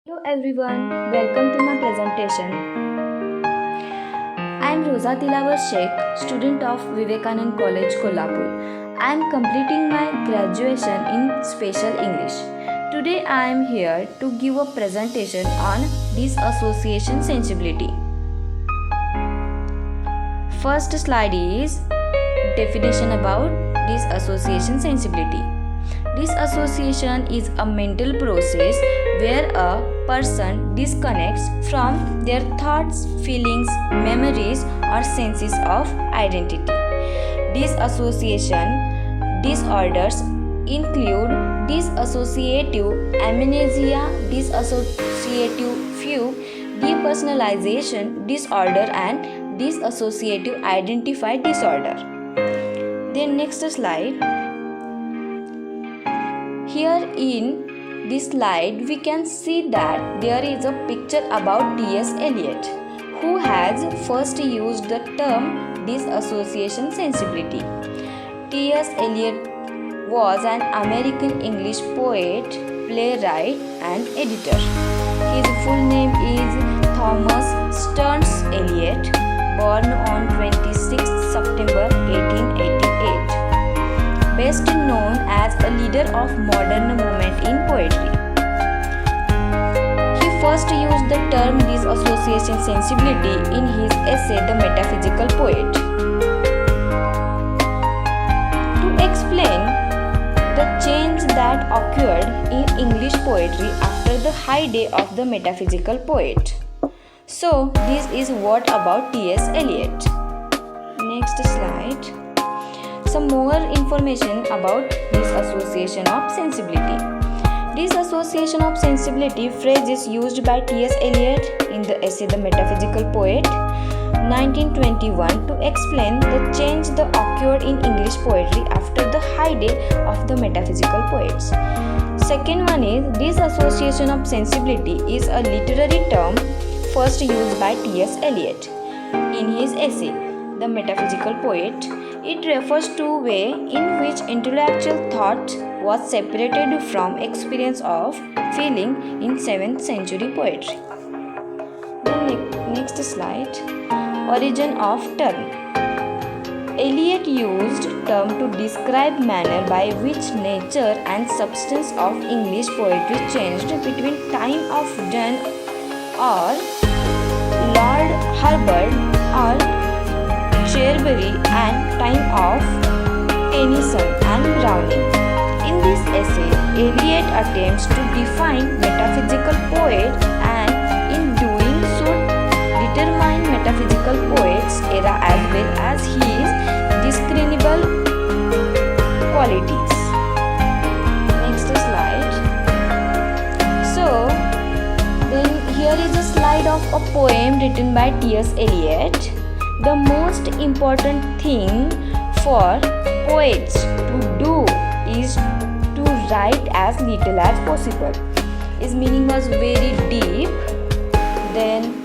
Hello everyone, welcome to my presentation. I am Rosa Tilawar Sheikh, student of Vivekanand College, Kolhapur. I am completing my graduation in Special English. Today I am here to give a presentation on disassociation sensibility. First slide is definition about disassociation sensibility. Disassociation is a mental process where a person disconnects from their thoughts, feelings, memories, or senses of identity. Disassociation disorders include dissociative amnesia, dissociative fugue, depersonalization disorder, and dissociative identity disorder. Then next slide. Here in this slide we can see that there is a picture about T.S. Eliot, who has first used the term disassociation sensibility. T.S. Eliot was an American English poet, playwright and editor. His full name is Thomas Stearns Eliot, born on 26 September 1888. Best known as a leader of modern movement in poetry. He first used the term disassociation sensibility in his essay The Metaphysical Poet. To explain the change that occurred in English poetry after the heyday of the metaphysical poet. So, this is what about T.S. Eliot. Next slide. Some more information about disassociation of sensibility. Disassociation of sensibility phrase is used by T.S. Eliot in the essay The Metaphysical Poet, 1921, to explain the change that occurred in English poetry after the heyday of the metaphysical poets. Second one is disassociation of sensibility is a literary term first used by T.S. Eliot in his essay The Metaphysical Poet. It refers to a way in which intellectual thought was separated from experience of feeling in 7th century poetry. The next slide. Origin of term. Eliot used term to describe manner by which nature and substance of English poetry changed between time of Donne or Lord Herbert or Cherbury and time of Tennyson and Browning. In this essay, Eliot attempts to define metaphysical poet and in doing so determine metaphysical poet's era as well as his discernible qualities. Next slide. So, then here is a slide of a poem written by T.S. Eliot. The most important thing for poets to do is to write as little as possible. His meaning was very deep. Then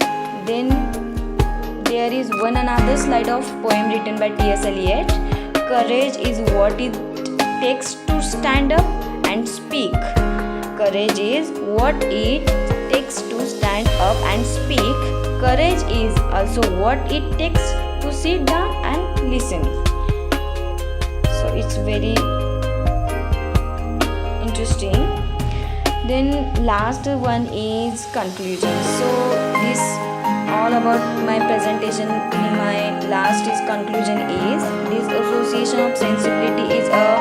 there is another slide of poem written by T.S. Eliot. Courage is what it takes to stand up and speak. Courage is what it takes to stand up and speak. Courage is also what it takes to sit down and listen. So it's very interesting. Then last one is conclusion. So this all about my presentation. My last is conclusion is disassociation of sensibility is a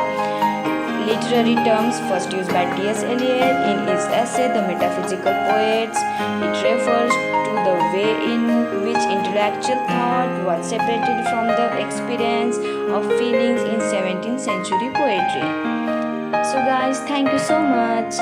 literary terms first used by T.S. Eliot in his essay The Metaphysical Poets. It refers to the way in which intellectual thought was separated from the experience of feelings in 17th century poetry. So guys, thank you so much.